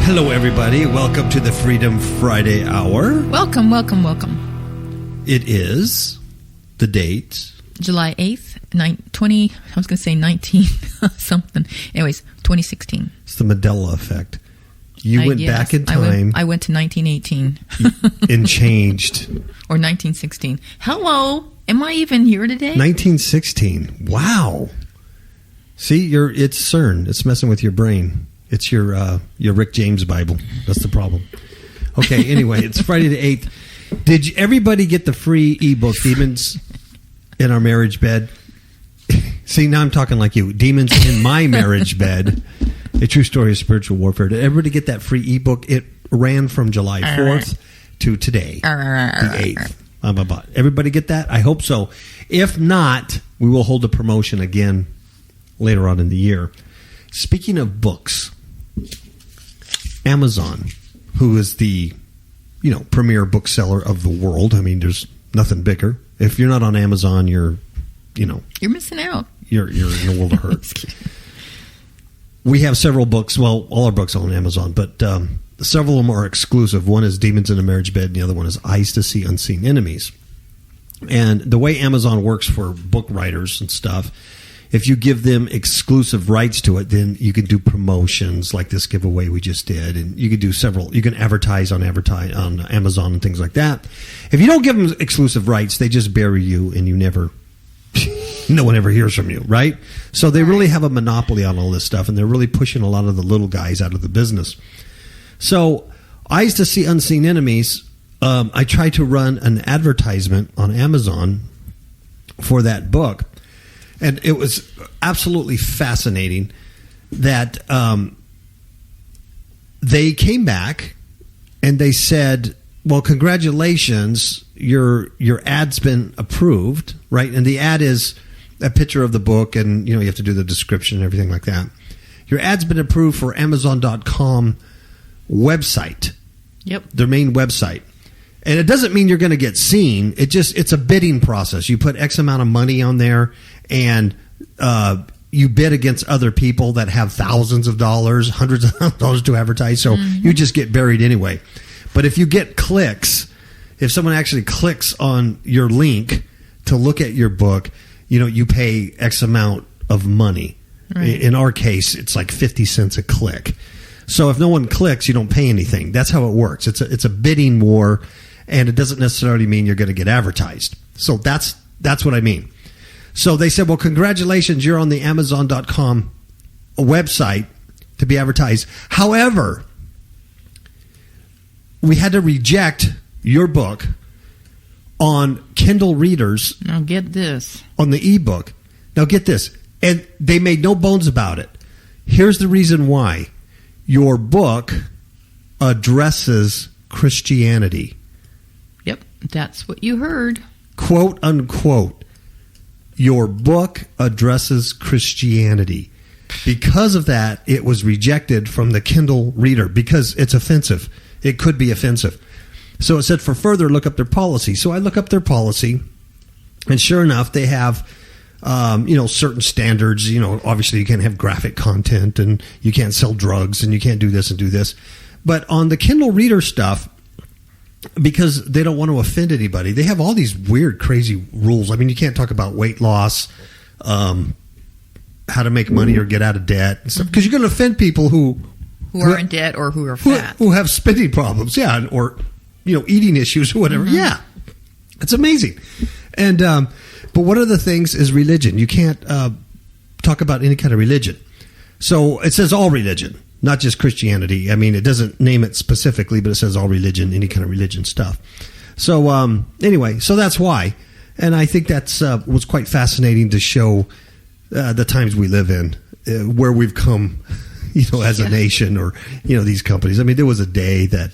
Hello, everybody. Welcome to the Freedom Friday Hour. Welcome, welcome, welcome. It is the date. July 8th, 20, I was going to say 19 something. Anyways, 2016. It's the Mandela effect. You went back in time. I went to 1918. And changed. Or 1916. Hello. Am I even here today? 1916. Wow. See, it's CERN. It's messing with your brain. It's your Rick James Bible. That's the problem. Okay, anyway, it's Friday the 8th. Did everybody get the free ebook, Demons in Our Marriage Bed? See, now I'm talking like you. Demons in My Marriage Bed. A True Story of Spiritual Warfare. Did everybody get that free ebook? It ran from July 4th to today, the 8th. Everybody get that? I hope so. If not, we will hold a promotion again later on in the year. Speaking of books, Amazon, who is the premier bookseller of the world. I mean, there's nothing bigger. If you're not on Amazon, you're missing out. You're in a world of hurt. We have several books. Well, all our books are on Amazon, but several of them are exclusive. One is Demons in a Marriage Bed, and the other one is Eyes to See Unseen Enemies. And the way Amazon works for book writers and stuff, if you give them exclusive rights to it, then you can do promotions like this giveaway we just did, and you can do several. You can advertise on Amazon and things like that. If you don't give them exclusive rights, they just bury you, and you never. No one ever hears from you, right? So they really have a monopoly on all this stuff, and they're really pushing a lot of the little guys out of the business. So, Eyes to See Unseen Enemies. I tried to run an advertisement on Amazon for that book. And it was absolutely fascinating that they came back and they said, well, congratulations, your ad's been approved, right? And the ad is a picture of the book, and you have to do the description and everything like that. Your ad's been approved for Amazon.com website. Yep. Their main website. And it doesn't mean you're going to get seen. It's a bidding process. You put X amount of money on there, and you bid against other people that have thousands of dollars, hundreds of dollars to advertise. So you just get buried anyway. But if you get clicks, if someone actually clicks on your link to look at your book, you pay X amount of money. Right. In our case, it's like 50 cents a click. So if no one clicks, you don't pay anything. That's how it works. It's a bidding war. And it doesn't necessarily mean you're going to get advertised. So that's what I mean. So they said, well, congratulations, you're on the Amazon.com website to be advertised. However, we had to reject your book on Kindle readers. Now get this. On the ebook. Now get this. And they made no bones about it. Here's the reason why. Your book addresses Christianity. Yep, that's what you heard. Quote, unquote, your book addresses Christianity. Because of that, it was rejected from the Kindle reader because it's offensive. It could be offensive. So it said, for further, look up their policy. So I look up their policy, and sure enough, they have certain standards. Obviously you can't have graphic content, and you can't sell drugs, and you can't do this and do this. But on the Kindle reader stuff, because they don't want to offend anybody, they have all these weird, crazy rules. I mean, you can't talk about weight loss, how to make money or get out of debt, and stuff, because you're going to offend people who are in debt or who are fat, who have spending problems, yeah, or eating issues or whatever. Yeah, it's amazing. And but one of the things is religion. You can't talk about any kind of religion. So it says all religion, not just Christianity. I mean, it doesn't name it specifically, but it says all religion, any kind of religion stuff. So anyway, so that's why. And I think that's was quite fascinating to show the times we live in, where we've come, as a nation, or, these companies. I mean, there was a day that,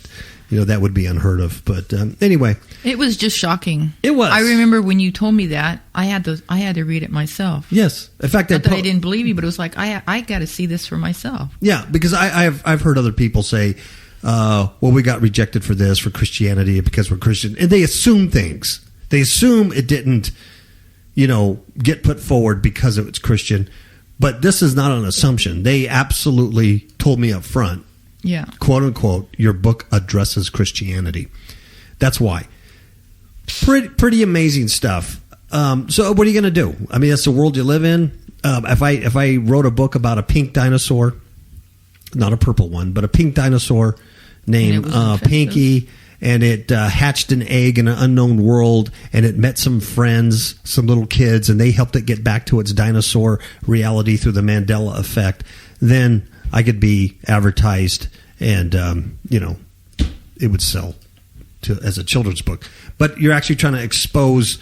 that would be unheard of. But anyway. It was just shocking. It was. I remember when you told me that, I had to read it myself. Yes. In fact, Not that I didn't believe you, but it was like, I got to see this for myself. Yeah, because I've heard other people say, well, we got rejected for this, for Christianity, because we're Christian. And they assume things. They assume it didn't, get put forward because it's Christian. But this is not an assumption. They absolutely told me up front, Yeah. Quote unquote, your book addresses Christianity. That's why. Pretty amazing stuff. So what are you going to do? I mean, that's the world you live in. If I wrote a book about a pink dinosaur, not a purple one, but a pink dinosaur named Pinky, and it hatched an egg in an unknown world, and it met some friends, some little kids, and they helped it get back to its dinosaur reality through the Mandela effect, then I could be advertised, and it would sell as a children's book. But you're actually trying to expose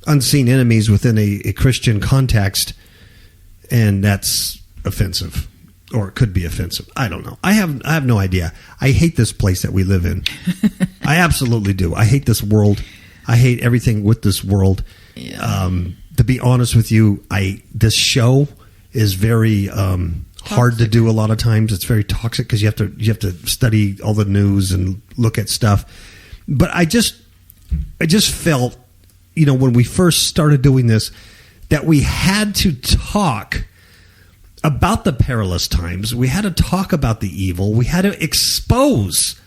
unseen enemies within a Christian context, and that's offensive, or it could be offensive. I don't know. I have no idea. I hate this place that we live in. I absolutely do. I hate this world. I hate everything with this world. Yeah. To be honest with you, this show is very hard to do a lot of times. It's very toxic because you have to study all the news and look at stuff. But I just felt, when we first started doing this, that we had to talk about the perilous times. We had to talk about the evil. We had to expose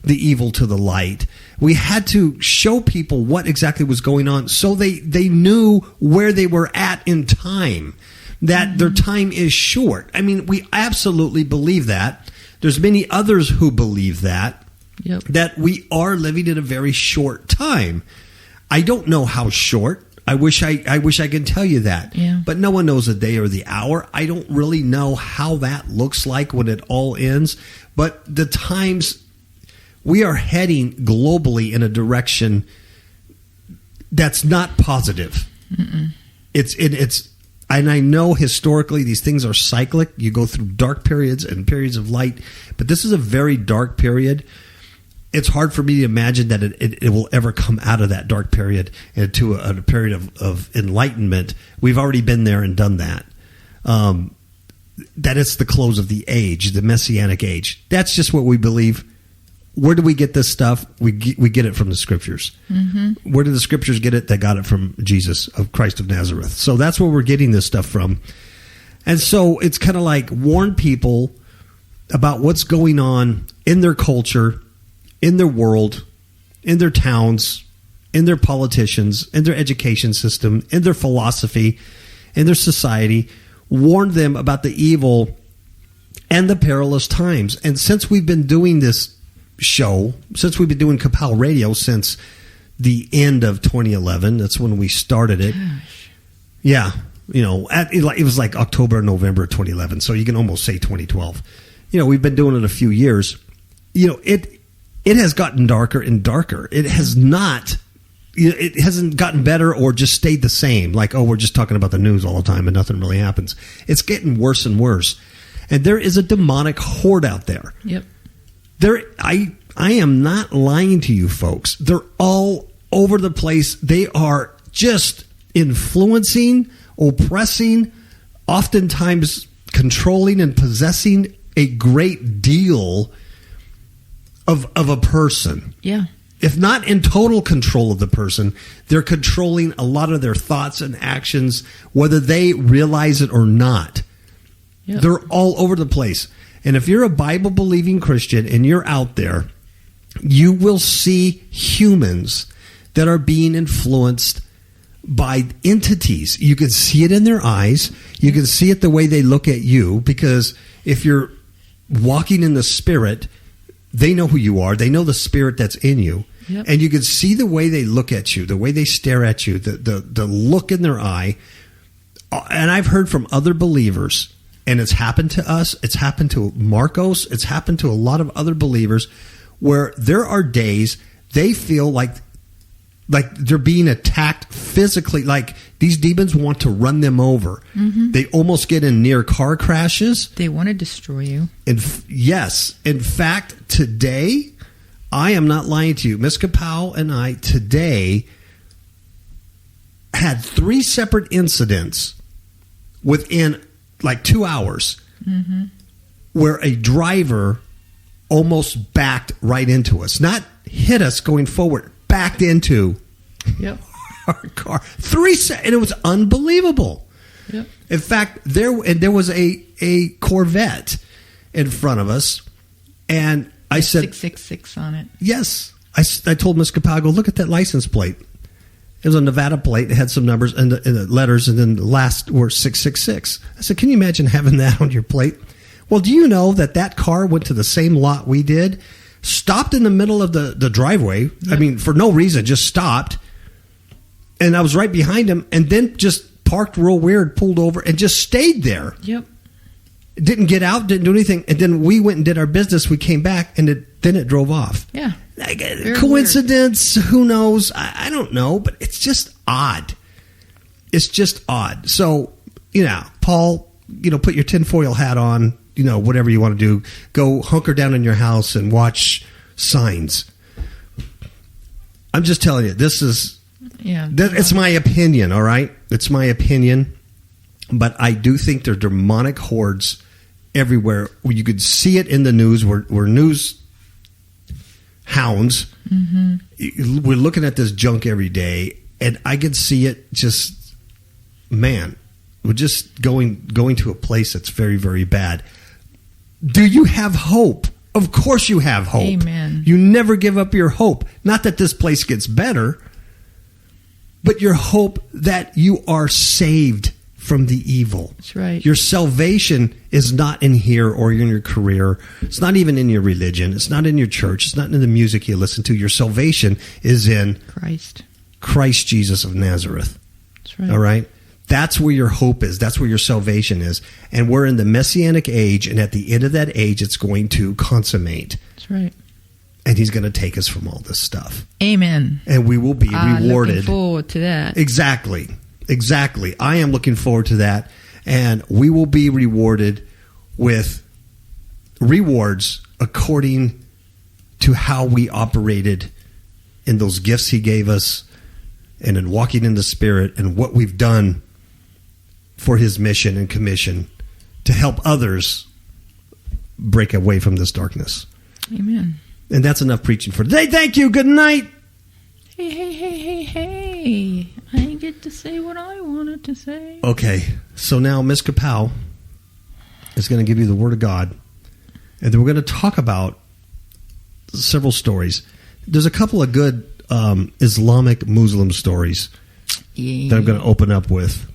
the evil to the light. We had to show people what exactly was going on so they knew where they were at in time, that their time is short. I mean, we absolutely believe that. There's many others who believe that, that we are living in a very short time. I don't know how short. I wish I could tell you that. Yeah. But no one knows the day or the hour. I don't really know how that looks like when it all ends. But the times, we are heading globally in a direction that's not positive. It's and I know historically these things are cyclic. You go through dark periods and periods of light, but this is a very dark period. It's hard for me to imagine that it will ever come out of that dark period into a period of enlightenment. We've already been there and done that. That it's the close of the age, the Messianic age. That's just what we believe. Where do we get this stuff? We get it from the Scriptures. Mm-hmm. Where did the Scriptures get it? They got it from Jesus, of Christ of Nazareth. So that's where we're getting this stuff from. And so it's kind of like warn people about what's going on in their culture, in their world, in their towns, in their politicians, in their education system, in their philosophy, in their society. Warn them about the evil and the perilous times. And since we've been doing this show, since we've been doing KAPOW Radio since the end of 2011, that's when we started it. Gosh. Yeah, it was like October, November 2011, so you can almost say 2012. We've been doing it a few years. It has gotten darker and darker. It has not. It hasn't gotten better or just stayed the same. Like, we're just talking about the news all the time and nothing really happens. It's getting worse and worse. And there is a demonic horde out there. Yep. I am not lying to you folks. They're all over the place. They are just influencing, oppressing, oftentimes controlling and possessing a great deal of a person. Yeah. If not in total control of the person, they're controlling a lot of their thoughts and actions, whether they realize it or not. Yep. They're all over the place. And if you're a Bible-believing Christian and you're out there, you will see humans that are being influenced by entities. You can see it in their eyes. You can see it the way they look at you, because if you're walking in the Spirit, they know who you are. They know the Spirit that's in you. Yep. And you can see the way they look at you, the way they stare at you, the look in their eye. And I've heard from other believers, and it's happened to us, it's happened to Marcos, it's happened to a lot of other believers, where there are days they feel like they're being attacked physically, like these demons want to run them over. Mm-hmm. They almost get in near car crashes. They want to destroy you. Yes. In fact, today, I am not lying to you. Miss KAPOW and I today had 3 separate incidents within like 2 hours, mm-hmm. where a driver almost backed right into us. Not hit us going forward, backed into our car. 3 seconds, and it was unbelievable. Yep. In fact, there was a Corvette in front of us, And I said, 666 on it. yes. I told Miss KAPOW, I go, look at that license plate. It was a Nevada plate. It had some numbers and the letters, and then the last were 666. I said, can you imagine having that on your plate? Well, do you know that car went to the same lot we did, stopped in the middle of the driveway? Yep. I mean, for no reason, just stopped. And I was right behind him, and then just parked real weird, pulled over, and just stayed there. Yep. Didn't get out, didn't do anything. And then we went and did our business. We came back, and then it drove off. Yeah. Coincidence? Weird. Who knows? I don't know, but it's just odd. It's just odd. So, Paul, put your tinfoil hat on, whatever you want to do. Go hunker down in your house and watch signs. I'm just telling you, this is... Yeah. It's my opinion, all right? It's my opinion. But I do think there are demonic hordes everywhere. You could see it in the news. We're news hounds. Mm-hmm. We're looking at this junk every day, and I could see it just, man, we're just going to a place that's very, very bad. Do you have hope? Of course you have hope. Amen. You never give up your hope. Not that this place gets better, but your hope that you are saved from the evil. That's right. Your salvation is not in here or in your career. It's not even in your religion. It's not in your church. It's not in the music you listen to. Your salvation is in Christ Jesus of Nazareth. That's right. All right? That's where your hope is. That's where your salvation is. And we're in the Messianic age, and at the end of that age, it's going to consummate. That's right. And he's going to take us from all this stuff. Amen. And we will be rewarded. Looking forward to that. Exactly. I am looking forward to that. And we will be rewarded with rewards according to how we operated in those gifts he gave us and in walking in the Spirit and what we've done for his mission and commission to help others break away from this darkness. Amen. And that's enough preaching for today. Thank you. Good night. Hey. I didn't get to say what I wanted to say. Okay. So now Miss KAPOW is going to give you the Word of God. And then we're going to talk about several stories. There's a couple of good Islamic Muslim stories that I'm going to open up with.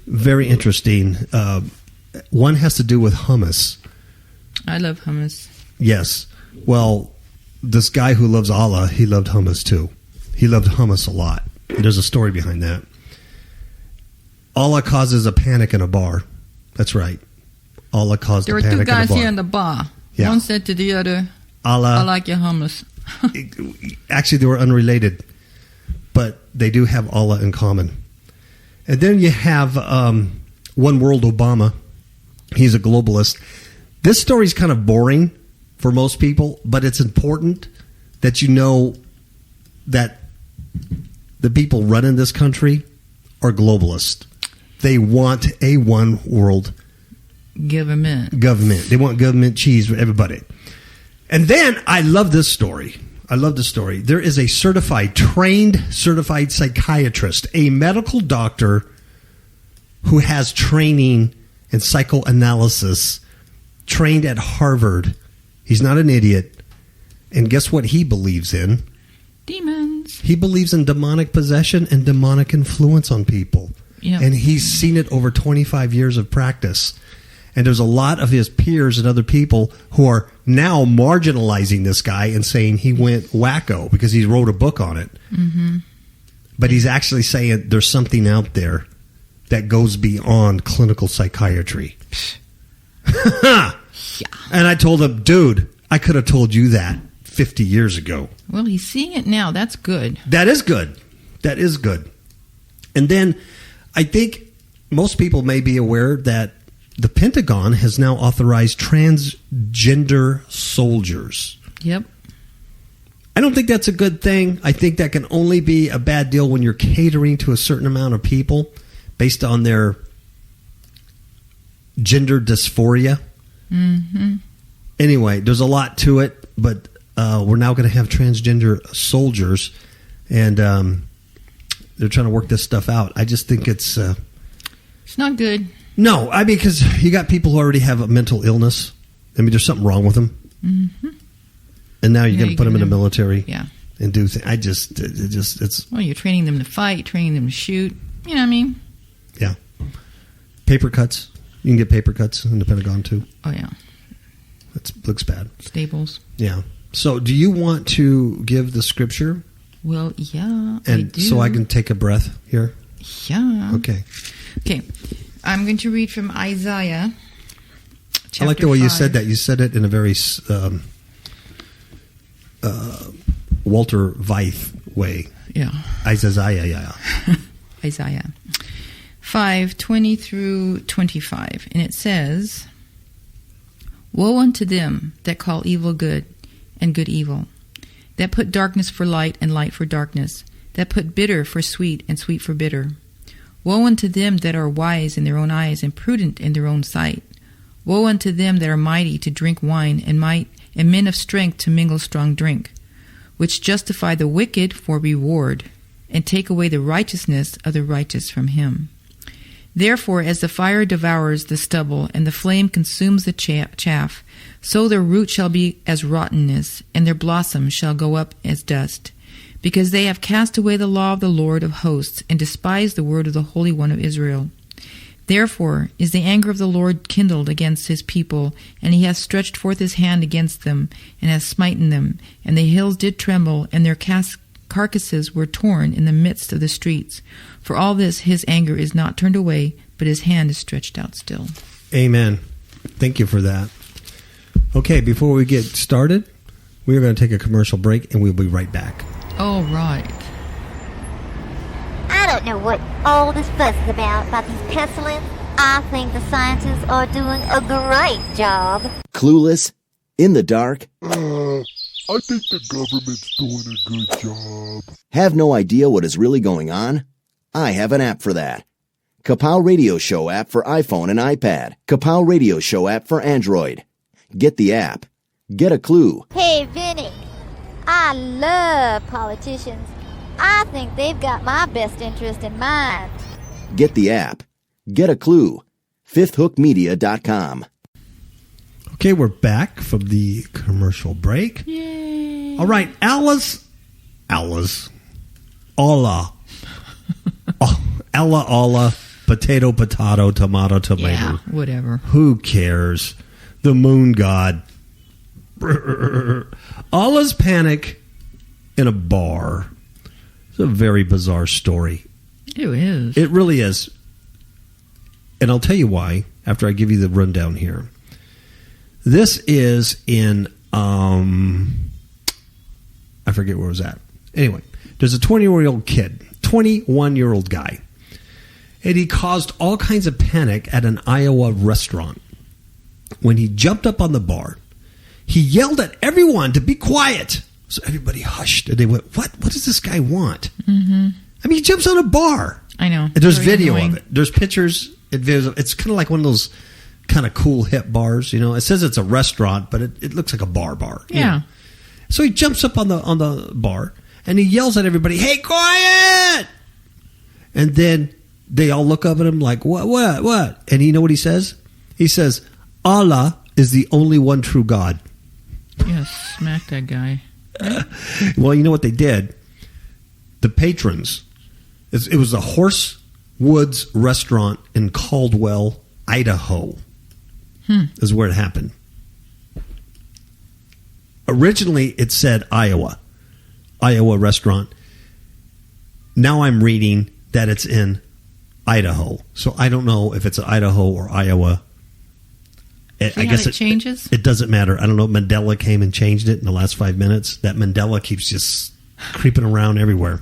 Very interesting. One has to do with hummus. I love hummus. Yes. Well, this guy who loves Allah, he loved hummus too. He loved hummus a lot. There's a story behind that. Allah causes a panic in a bar. That's right. Allah caused a panic in a bar. There were two guys here in the bar. Yeah. One said to the other, Allah, I like your hummus. Actually, they were unrelated, but they do have Allah in common. And then you have One World Obama. He's a globalist. This story's kind of boring for most people, but it's important that you know that the people running this country are globalists. They want a one world government. They want government cheese for everybody. And then I love this story. There is a trained certified psychiatrist, a medical doctor who has training in psychoanalysis, trained at Harvard. He's not an idiot. And guess what he believes in? Demons. He believes in demonic possession and demonic influence on people. Yep. And he's seen it over 25 years of practice. And there's a lot of his peers and other people who are now marginalizing this guy and saying he went wacko because he wrote a book on it. Mm-hmm. But he's actually saying there's something out there that goes beyond clinical psychiatry. Yeah. And I told him, dude, I could have told you that 50 years ago. Well, he's seeing it now. That's good. That is good. And then I think most people may be aware that the Pentagon has now authorized transgender soldiers. Yep. I don't think that's a good thing. I think that can only be a bad deal when you're catering to a certain amount of people based on their gender dysphoria. Mm-hmm. Anyway, there's a lot to it, but we're now going to have transgender soldiers, and they're trying to work this stuff out. I just think it's not good. No, I mean, because you got people who already have a mental illness, I mean, there's something wrong with them. Mm-hmm. And now you're going to put them in the military. Yeah. And do things. It's. Well, you're training them to fight, training them to shoot. You know what I mean? Yeah. Paper cuts. You can get paper cuts in the Pentagon, too. Oh, yeah. It looks bad. Staples. Yeah. So, do you want to give the scripture? Well, yeah, and I do. So I can take a breath here? Yeah. Okay. I'm going to read from Isaiah, chapter I like the way 5. you said that. You said it in a very Walter Veith way. Yeah. Isaiah, yeah. Isaiah 5:20 through 25. And it says, "Woe unto them that call evil good and good evil, that put darkness for light and light for darkness, that put bitter for sweet and sweet for bitter. Woe unto them that are wise in their own eyes and prudent in their own sight. Woe unto them that are mighty to drink wine and might and men of strength to mingle strong drink, which justify the wicked for reward, and take away the righteousness of the righteous from him. Therefore, as the fire devours the stubble, and the flame consumes the chaff, so their root shall be as rottenness, and their blossom shall go up as dust, because they have cast away the law of the Lord of hosts, and despised the word of the Holy One of Israel. Therefore is the anger of the Lord kindled against his people, and he hath stretched forth his hand against them, and hath smitten them. And the hills did tremble, and their carcasses were torn in the midst of the streets. For all this his anger is not turned away, but his hand is stretched out still." Amen. Thank you for that. Okay, before we get started, we're going to take a commercial break, and we'll be right back. Oh, right. I don't know what all this fuss is about these pestilence. I think the scientists are doing a great job. Clueless? In the dark? I think the government's doing a good job. Have no idea what is really going on? I have an app for that. KAPOW Radio Show app for iPhone and iPad. KAPOW Radio Show app for Android. Get the app. Get a clue. Hey, Vinny, I love politicians. I think they've got my best interest in mind. Get the app. Get a clue. FifthHookMedia.com. Okay, we're back from the commercial break. Yay. All right, Allah's. Allah. Allah, potato, tomato. Yeah, whatever. Who cares? The moon god. Allah's panic in a bar. It's a very bizarre story. It is. It really is. And I'll tell you why after I give you the rundown here. This is in, I forget where it was at. Anyway, there's a 21-year-old guy. And he caused all kinds of panic at an Iowa restaurant. When he jumped up on the bar, he yelled at everyone to be quiet. So everybody hushed. And they went, what does this guy want? Mm-hmm. I mean, he jumps on a bar. I know. And there's Very video annoying. of it. There's pictures. It's kind of like one of those kind of cool hip bars. You know, it says it's a restaurant, but it looks like a bar. Yeah. Know? So he jumps up on the bar and he yells at everybody, "Hey, quiet!" And then they all look up at him like, what? And you know what he says? He says, "Allah is the only one true God." Yeah, smack that guy. Right? Well, you know what they did? The patrons, it was a Horse Woods restaurant in Caldwell, Idaho, is where it happened. Originally, it said Iowa restaurant. Now I'm reading that it's in Idaho. So I don't know if it's Idaho or Iowa. I guess it changes? It doesn't matter. I don't know. Mandela came and changed it in the last 5 minutes. That Mandela keeps just creeping around everywhere.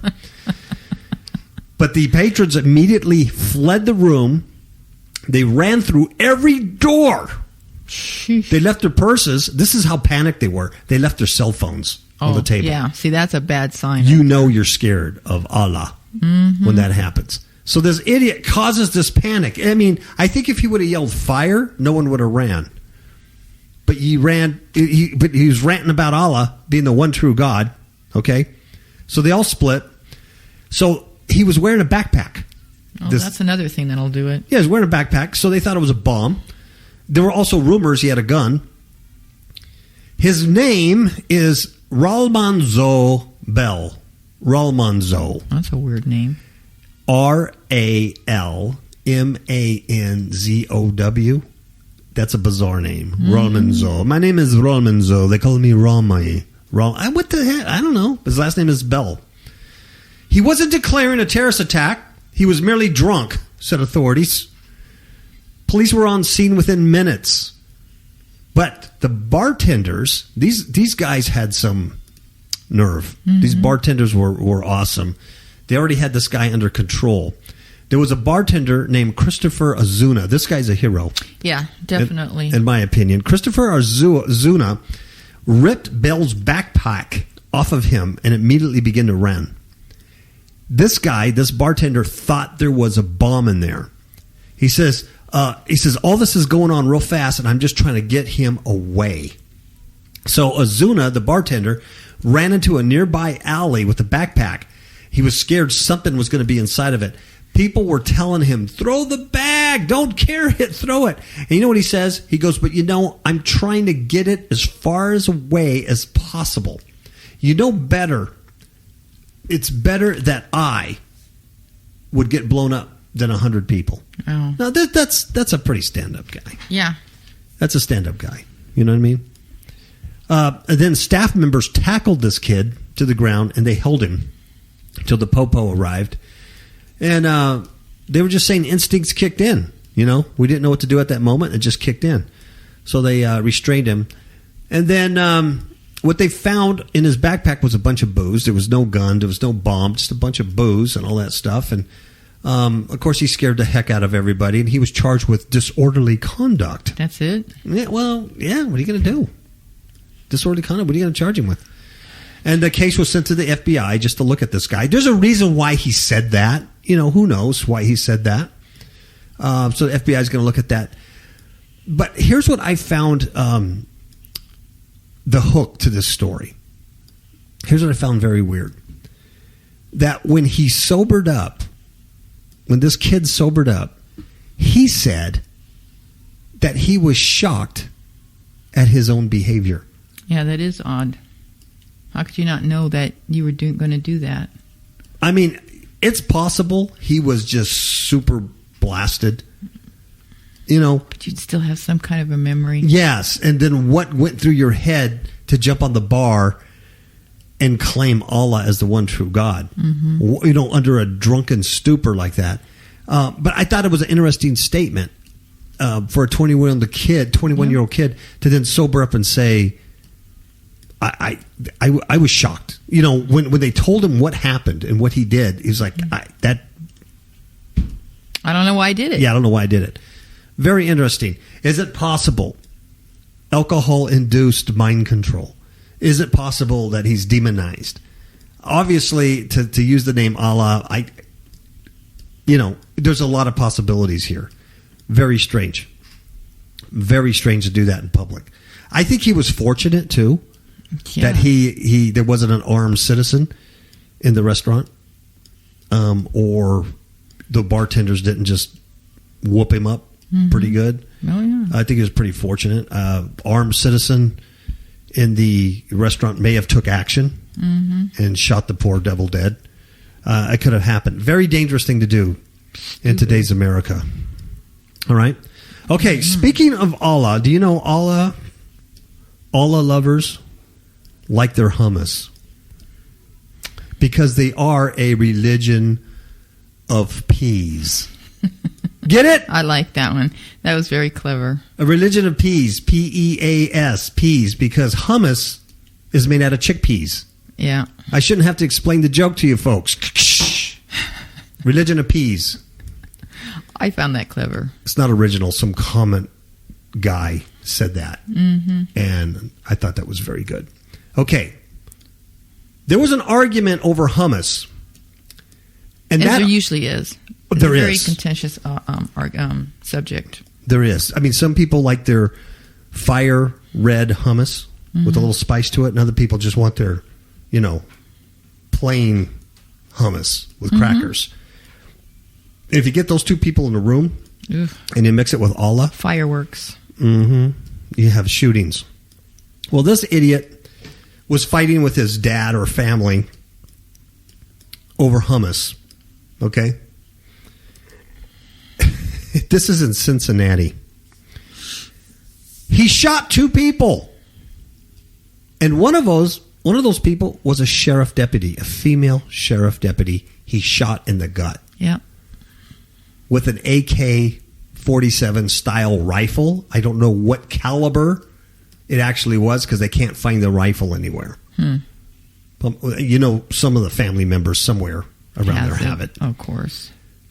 But the patrons immediately fled the room. They ran through every door. Sheesh. They left their purses. This is how panicked they were. They left their cell phones on the table. Yeah, see, that's a bad sign. You know you're scared of Allah when that happens. So this idiot causes this panic. I mean, I think if he would have yelled fire, no one would have ran. But he ran. But he was ranting about Allah being the one true God. Okay, so they all split. So he was wearing a backpack. Oh, that's another thing that'll do it. Yeah, he was wearing a backpack. So they thought it was a bomb. There were also rumors he had a gun. His name is Ralmanzo Bell. Ralmanzo. That's a weird name. Ralmanzow. That's a bizarre name. Ralmanzo. My name is Ralmanzo. They call me Rami. What the heck? I don't know. His last name is Bell. He wasn't declaring a terrorist attack. He was merely drunk, said authorities. Police were on scene within minutes. But the bartenders, these guys had some nerve. These bartenders were awesome. They already had this guy under control. There was a bartender named Christopher Azuna. This guy's a hero. Yeah, definitely. In my opinion. Christopher Azuna ripped Bell's backpack off of him and immediately began to run. This guy, this bartender, thought there was a bomb in there. He says, all this is going on real fast, and I'm just trying to get him away. So Azuna, the bartender, ran into a nearby alley with a backpack. He was scared something was going to be inside of it. People were telling him, throw the bag, don't carry it, throw it. And you know what he says? He goes, but I'm trying to get it as far away as possible. You know better. It's better that I would get blown up than 100 people. Oh. Now, that's a pretty stand-up guy. Yeah. That's a stand-up guy. You know what I mean? And then staff members tackled this kid to the ground, and they held him until the popo arrived. And they were just saying instincts kicked in. You know, we didn't know what to do at that moment. It just kicked in. So they restrained him. And then what they found in his backpack was a bunch of booze. There was no gun. There was no bomb. Just a bunch of booze and all that stuff. And, of course, he scared the heck out of everybody. And he was charged with disorderly conduct. That's it? Yeah, well, yeah. What are you going to do? Disorderly conduct. What are you going to charge him with? And the case was sent to the FBI just to look at this guy. There's a reason why he said that. You know, who knows why he said that. So the FBI is going to look at that. But here's what I found the hook to this story. Here's what I found very weird. That when he sobered up, when this kid sobered up, he said that he was shocked at his own behavior. Yeah, that is odd. How could you not know that you were going to do that? I mean, it's possible he was just super blasted, you know. But you'd still have some kind of a memory. Yes, and then what went through your head to jump on the bar and claim Allah as the one true God, you know, under a drunken stupor like that. But I thought it was an interesting statement for a 21-year-old kid to then sober up and say, I was shocked. You know, when they told him what happened and what he did, he was like, I don't know why I did it. Yeah, I don't know why I did it. Very interesting. Is it possible alcohol-induced mind control? Is it possible that he's demonized? Obviously, to use the name Allah, there's a lot of possibilities here. Very strange. Very strange to do that in public. I think he was fortunate, too. Yeah. That there wasn't an armed citizen in the restaurant, or the bartenders didn't just whoop him up pretty good. Oh yeah, I think he was pretty fortunate. Armed citizen in the restaurant may have took action and shot the poor devil dead. It could have happened. Very dangerous thing to do in today's America. All right. Okay. Speaking of Allah, do you know Allah lovers like their hummus, because they are a religion of peas. Get it? I like that one. That was very clever. A religion of peas, P-E-A-S, peas, because hummus is made out of chickpeas. Yeah. I shouldn't have to explain the joke to you folks. Religion of peas. I found that clever. It's not original. Some comment guy said that. And I thought that was very good. Okay. There was an argument over hummus. And as there usually is. It's there a very is. contentious subject. There is. I mean, some people like their fire red hummus with a little spice to it, and other people just want their, plain hummus with crackers. If you get those two people in a room and you mix it with Allah, fireworks. You have shootings. Well, this idiot was fighting with his dad or family over hummus. Okay? This is in Cincinnati. He shot 2 people. And one of those people was a sheriff deputy, a female sheriff deputy. He shot in the gut. Yeah. With an AK-47 style rifle. I don't know what caliber it actually was because they can't find the rifle anywhere. You know, some of the family members somewhere around there have it. Of course.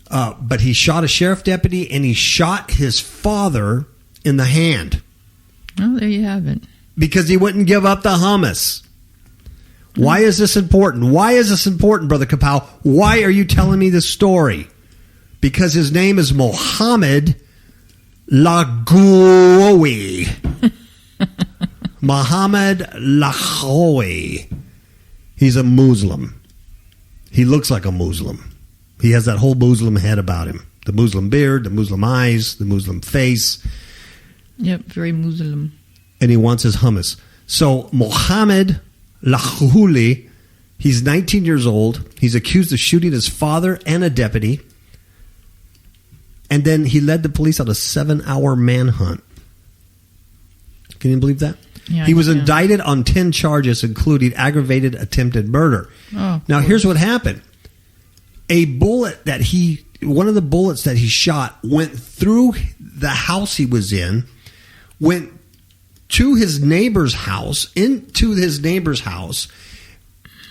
But he shot a sheriff deputy and he shot his father in the hand. Oh, there you have it. Because he wouldn't give up the hummus. Why is this important? Why is this important, Brother KAPOW? Why are you telling me this story? Because his name is Mohammed Laghoui. Mohammed Laghoui. He's a Muslim. He looks like a Muslim. He has that whole Muslim head about him. The Muslim beard, the Muslim eyes, the Muslim face. Yep, very Muslim. And he wants his hummus. So Mohammed Laghoui, he's 19 years old. He's accused of shooting his father and a deputy. And then he led the police on a 7-hour manhunt. Can you believe that? Yeah, he was indicted on 10 charges, including aggravated attempted murder. Oh, now, here's what happened. One of the bullets that he shot went through the house he was in, went to his neighbor's house, into his neighbor's house,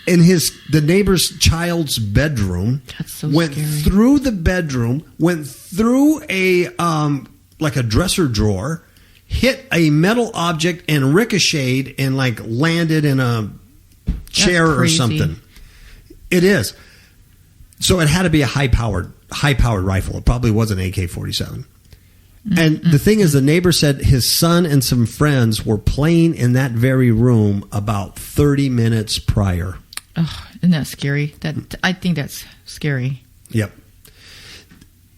in the neighbor's child's bedroom. That's so went scary. Through the bedroom, went through a dresser drawer, hit a metal object and ricocheted and landed in a chair or something. It is. So it had to be a high-powered rifle. It probably was an AK-47. And the thing is, the neighbor said his son and some friends were playing in that very room about 30 minutes prior. Oh, isn't that scary? I think that's scary. Yep.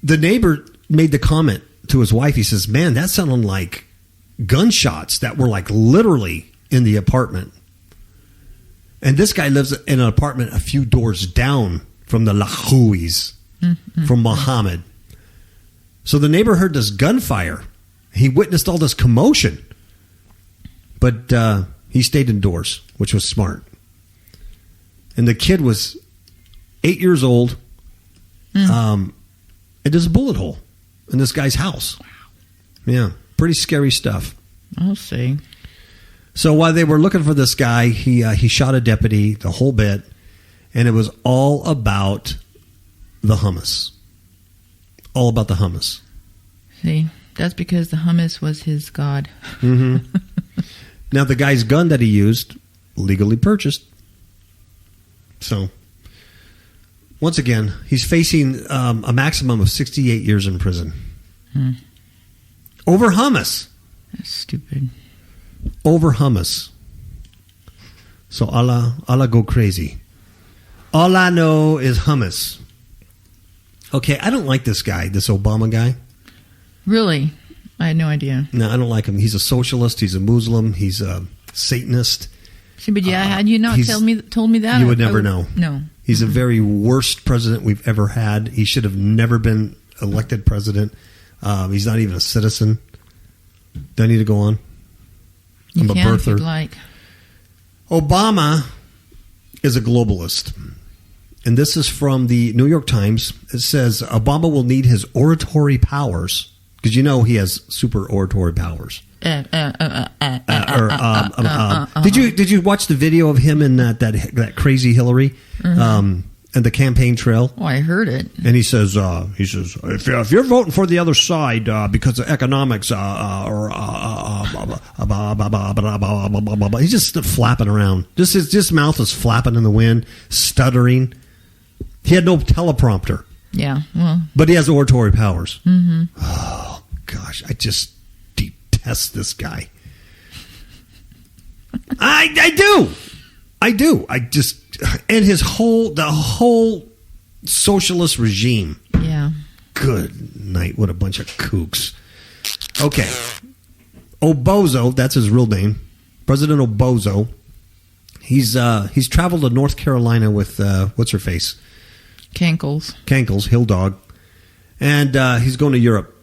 The neighbor made the comment to his wife. He says, man, that sounded like gunshots that were literally in the apartment. And this guy lives in an apartment a few doors down from the Laghouis, from Muhammad. So the neighbor heard this gunfire. He witnessed all this commotion. But he stayed indoors, which was smart. And the kid was 8 years old. And there's a bullet hole in this guy's house. Yeah, pretty scary stuff. I'll see. So while they were looking for this guy, he shot a deputy, the whole bit. And it was all about the hummus. All about the hummus. See, that's because the hummus was his god. Now, the guy's gun that he used, legally purchased. So, once again, he's facing a maximum of 68 years in prison. Over hummus. That's stupid. Over hummus. So, Allah go crazy. All I know is hummus. Okay, I don't like this guy, this Obama guy. Really? I had no idea. No, I don't like him. He's a socialist. He's a Muslim. He's a Satanist. See, but had you not told me that, you would never know. No. He's the very worst president we've ever had. He should have never been elected president. He's not even a citizen. Do I need to go on? You I'm a can birther. if you'd like. Obama is a globalist. And this is from the New York Times. It says Obama will need his oratory powers, because you know he has super oratory powers. Did you watch the video of him and that crazy Hillary and the campaign trail? Oh, I heard it. And he says if you're voting for the other side because of economics he's just flapping around. His mouth is flapping in the wind, stuttering. He had no teleprompter. Yeah, well, but he has oratory powers. Oh gosh, I just detest this guy. I do. I just, and the whole socialist regime. Yeah. Good night. What a bunch of kooks. Okay. Obozo, that's his real name. President Obozo. He's traveled to North Carolina with what's her face? Cankles, Hill Dog. And he's going to Europe.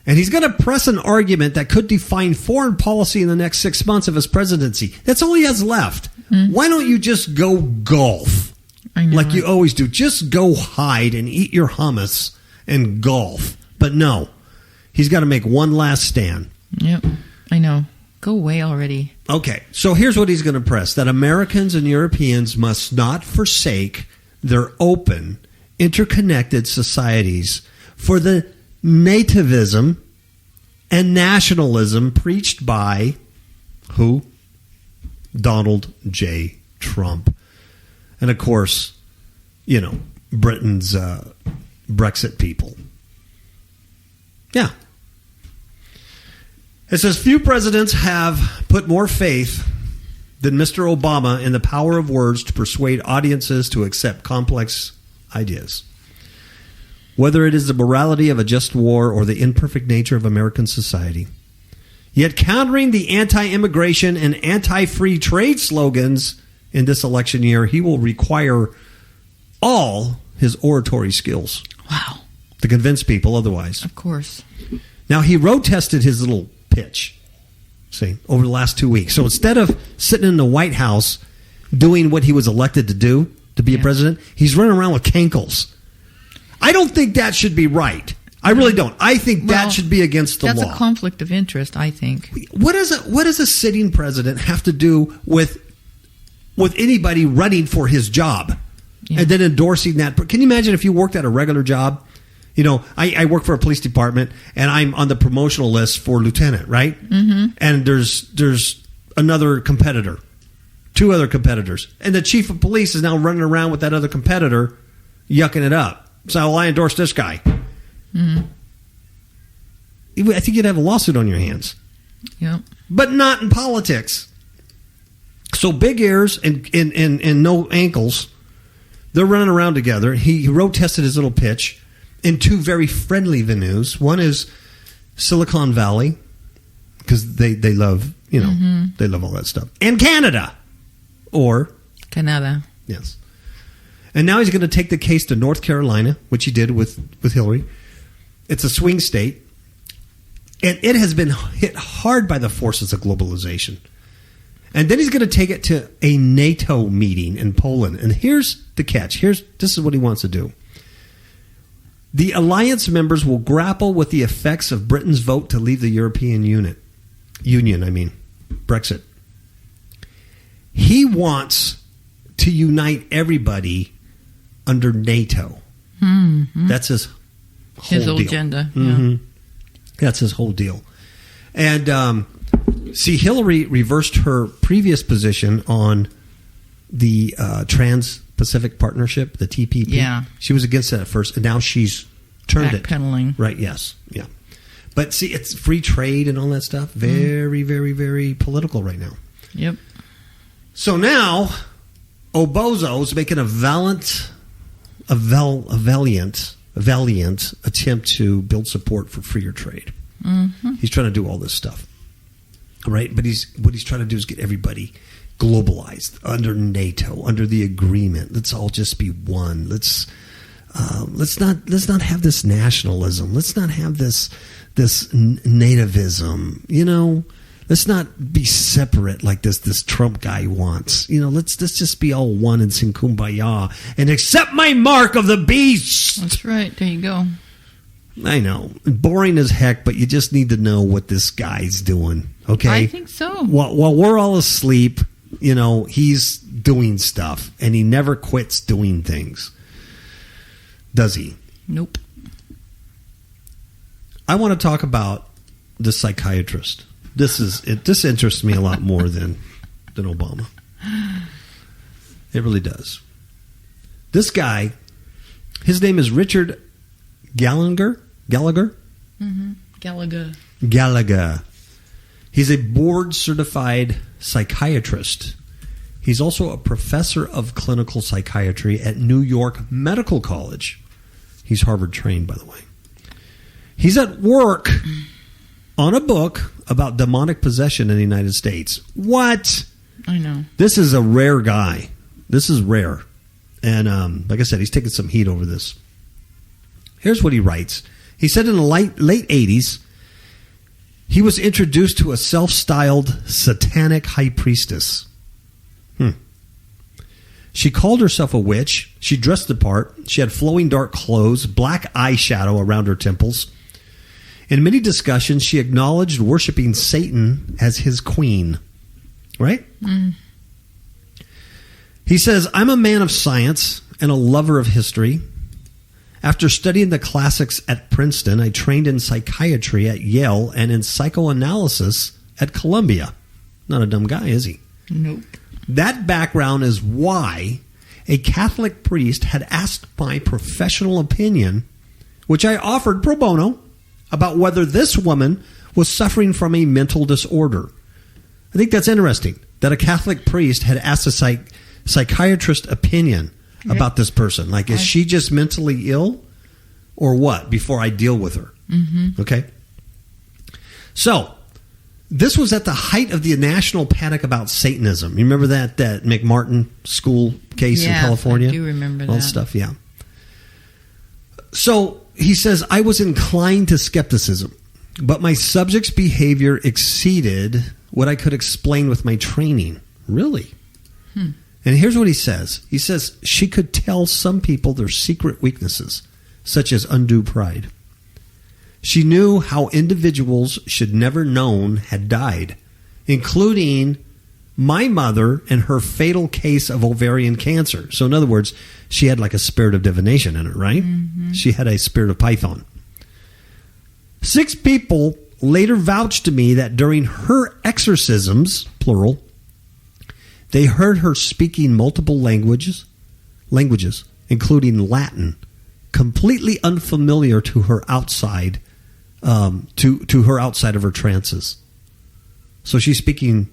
And he's going to press an argument that could define foreign policy in the next 6 months of his presidency. That's all he has left. Why don't you just go golf like you always do? Just go hide and eat your hummus and golf. But no, he's got to make one last stand. Yep, I know. Go away already. Okay, so here's what he's going to press. That Americans and Europeans must not forsake their open, interconnected societies for the nativism and nationalism preached by who? Donald J. Trump. And of course, Britain's Brexit people. Yeah. It says, few presidents have put more faith than Mr. Obama in the power of words to persuade audiences to accept complex ideas. Whether it is the morality of a just war or the imperfect nature of American society. Yet countering the anti-immigration and anti-free trade slogans in this election year, he will require all his oratory skills. Wow. To convince people otherwise. Of course. Now, he road tested his little pitch, over the last 2 weeks. So instead of sitting in the White House doing what he was elected to do, to be a president, he's running around with cankles. I don't think that should be right. I really don't. I think that should be against the law. That's a conflict of interest, I think. What does a sitting president have to do with anybody running for his job and then endorsing that? Can you imagine if you worked at a regular job? I work for a police department, and I'm on the promotional list for lieutenant, right? Mm-hmm. And there's another competitor, 2 other competitors, and the chief of police is now running around with that other competitor, yucking it up. So I endorse this guy. Mm-hmm. I think you'd have a lawsuit on your hands. Yeah, but not in politics. So big ears and no ankles. They're running around together. He road tested his little pitch in 2 very friendly venues. One is Silicon Valley, because they love, they love all that stuff. And Canada. Yes. And now he's going to take the case to North Carolina, which he did with Hillary. It's a swing state. And it has been hit hard by the forces of globalization. And then he's going to take it to a NATO meeting in Poland. And here's the catch. This is what he wants to do. The alliance members will grapple with the effects of Britain's vote to leave the European Union, Brexit. He wants to unite everybody under NATO. Mm-hmm. That's his whole deal. Agenda. Mm-hmm. Yeah. That's his whole deal. And Hillary reversed her previous position on the Trans-Pacific Partnership, the TPP. Yeah. She was against that at first, and now she's turned it. Backpedaling. Right, yes. Yeah. But see, it's free trade and all that stuff. Very, very, very political right now. Yep. So now, Obozo's making a valiant attempt to build support for freer trade. Mm-hmm. He's trying to do all this stuff, right? But what he's trying to do is get everybody globalized under NATO, under the agreement. Let's all just be one. Let's not have this nationalism. Let's not have this nativism. Let's not be separate like this Trump guy wants. Let's just be all one and sing kumbaya and accept my mark of the beast. That's right. There you go. I know. Boring as heck, but you just need to know what this guy's doing. Okay? I think so. While we're all asleep, he's doing stuff, and he never quits doing things. Does he? Nope. I want to talk about the psychiatrist. This interests me a lot more than Obama. It really does. This guy, his name is Richard Gallagher. Mm-hmm. Gallagher. He's a board-certified psychiatrist. He's also a professor of clinical psychiatry at New York Medical College. He's Harvard-trained, by the way. He's at work on a book about demonic possession in the United States. What? I know. This is a rare guy. This is rare. And like I said, he's taking some heat over this. Here's what he writes. He said in the late 80s, he was introduced to a self-styled satanic high priestess. She called herself a witch. She dressed the part. She had flowing dark clothes, black eyeshadow around her temples. In many discussions, she acknowledged worshiping Satan as his queen. Right? Mm. He says, I'm a man of science and a lover of history. After studying the classics at Princeton, I trained in psychiatry at Yale and in psychoanalysis at Columbia. Not a dumb guy, is he? Nope. That background is why a Catholic priest had asked my professional opinion, which I offered pro bono, about whether this woman was suffering from a mental disorder. I think that's interesting, that a Catholic priest had asked a psychiatrist opinion about this person. Like, is she just mentally ill or what, before I deal with her? Mm-hmm. Okay? So, this was at the height of the national panic about Satanism. You remember that McMartin school case in California? I do remember all that. Stuff, yeah. So, he says, I was inclined to skepticism, but my subject's behavior exceeded what I could explain with my training. Really? And here's what he says. He says, she could tell some people their secret weaknesses, such as undue pride. She knew how individuals should never known had died, including my mother and her fatal case of ovarian cancer. So in other words, she had like a spirit of divination in her, right? Mm-hmm. She had a spirit of Python. 6 people later vouched to me that during her exorcisms, plural, they heard her speaking multiple languages, including Latin, completely unfamiliar to her outside, to her outside of her trances. So she's speaking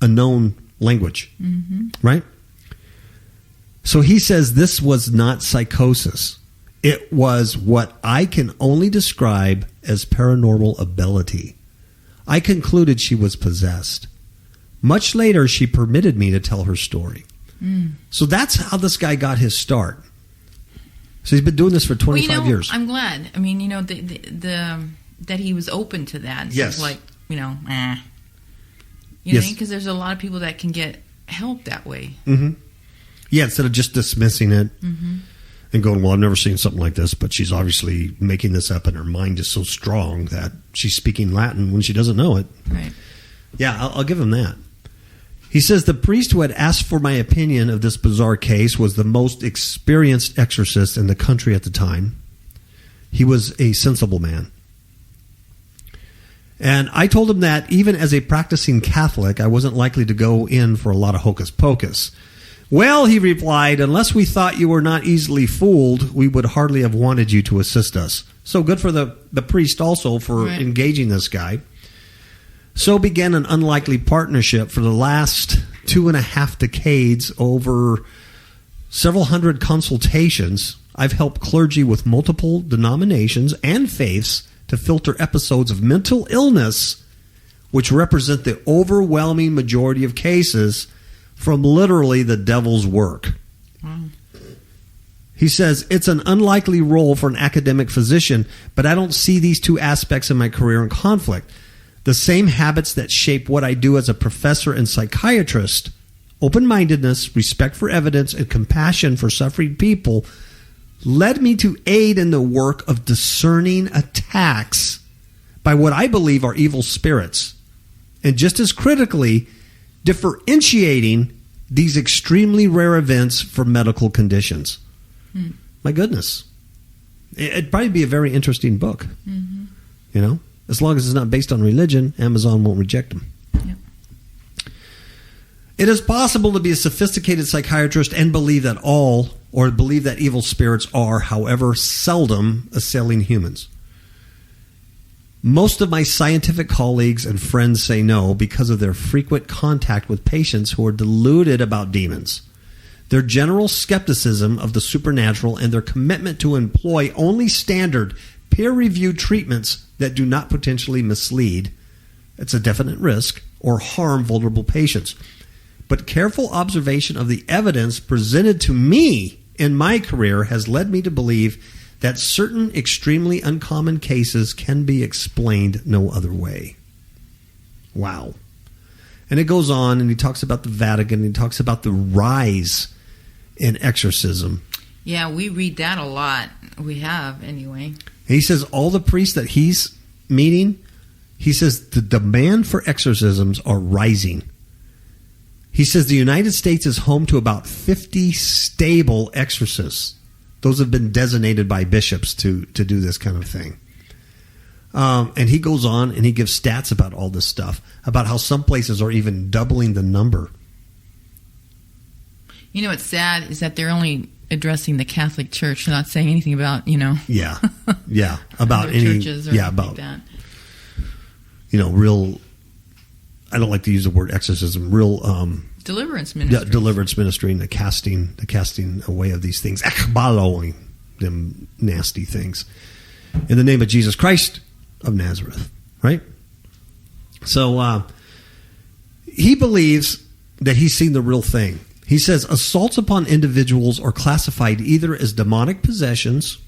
a known language, right? So he says this was not psychosis. It was what I can only describe as paranormal ability. I concluded she was possessed. Much later, she permitted me to tell her story. So that's how this guy got his start. So he's been doing this for 25 years. I'm glad. I mean, that he was open to that. Yes. Like, because there's a lot of people that can get help that way. Mm-hmm. Yeah, instead of just dismissing it and going, well, I've never seen something like this, but she's obviously making this up and her mind is so strong that she's speaking Latin when she doesn't know it. Right. Yeah, I'll give him that. He says the priest who had asked for my opinion of this bizarre case was the most experienced exorcist in the country at the time. He was a sensible man. And I told him that even as a practicing Catholic, I wasn't likely to go in for a lot of hocus pocus. Well, he replied, unless we thought you were not easily fooled, we would hardly have wanted you to assist us. So good for the priest also for engaging this guy. So began an unlikely partnership for the last 2.5 decades. Over several hundred consultations, I've helped clergy with multiple denominations and faiths to filter episodes of mental illness, which represent the overwhelming majority of cases, from literally the devil's work. He says, it's an unlikely role for an academic physician, but I don't see these two aspects of my career in conflict. The same habits that shape what I do as a professor and psychiatrist, open-mindedness, respect for evidence, and compassion for suffering people, led me to aid in the work of discerning attacks by what I believe are evil spirits, and just as critically, differentiating these extremely rare events from medical conditions. My goodness. It'd probably be a very interesting book. As long as it's not based on religion, Amazon won't reject them. Yep. It is possible to be a sophisticated psychiatrist and believe that evil spirits are, however, seldom assailing humans. Most of my scientific colleagues and friends say no because of their frequent contact with patients who are deluded about demons, their general skepticism of the supernatural, and their commitment to employ only standard peer-reviewed treatments that do not potentially mislead it's a definite risk, or harm vulnerable patients. But careful observation of the evidence presented to me in my career has led me to believe that certain extremely uncommon cases can be explained no other way. Wow. And it goes on, and he talks about the Vatican, and he talks about the rise in exorcism. Yeah, we read that a lot. We have, anyway. And he says all the priests that he's meeting, he says the demand for exorcisms are rising. He says the United States is home to about 50 stable exorcists. Those have been designated by bishops to do this kind of thing. And he goes on and he gives stats about all this stuff, about how some places are even doubling the number. You know what's sad is that they're only addressing the Catholic Church, not saying anything about, Yeah, about other any churches or about like that. Real. I don't like to use the word exorcism. Real Deliverance ministry. Yeah, deliverance ministry and the casting away of these things, ekbaloing them nasty things, in the name of Jesus Christ of Nazareth. Right. So he believes that he's seen the real thing. He says assaults upon individuals are classified either as demonic possessions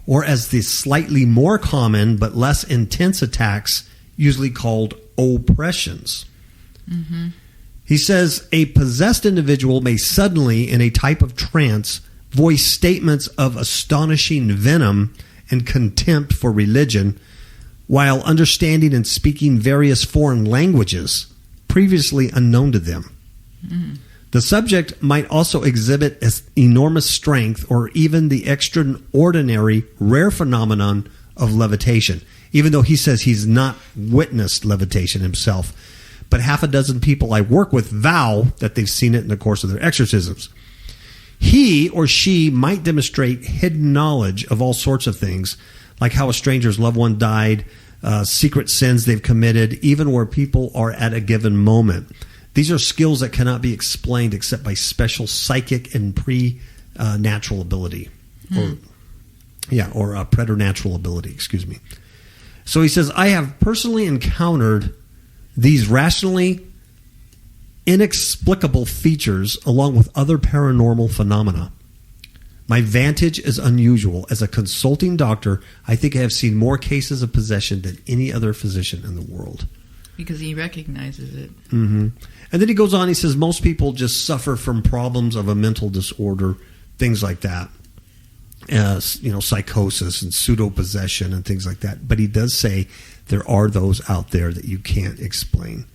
or as the slightly more common but less intense attacks, usually called oppressions. Mm-hmm. He says a possessed individual may suddenly, in a type of trance, voice statements of astonishing venom and contempt for religion while understanding and speaking various foreign languages previously unknown to them. Mm. The subject might also exhibit enormous strength or even the extraordinary rare phenomenon of levitation, even though he says he's not witnessed levitation himself. But half a dozen people I work with vow that they've seen it in the course of their exorcisms. He or she might demonstrate hidden knowledge of all sorts of things, like how a stranger's loved one died, secret sins they've committed, even where people are at a given moment. These are skills that cannot be explained except by special psychic and pre-natural ability. Or preternatural ability, excuse me. So he says, I have personally encountered these rationally inexplicable features along with other paranormal phenomena. My vantage is unusual. As a consulting doctor, I think I have seen more cases of possession than any other physician in the world. Because he recognizes it. Mm-hmm. And then he goes on, he says most people just suffer from problems of a mental disorder, things like that. Psychosis and pseudo-possession and things like that. But he does say there are those out there that you can't explain.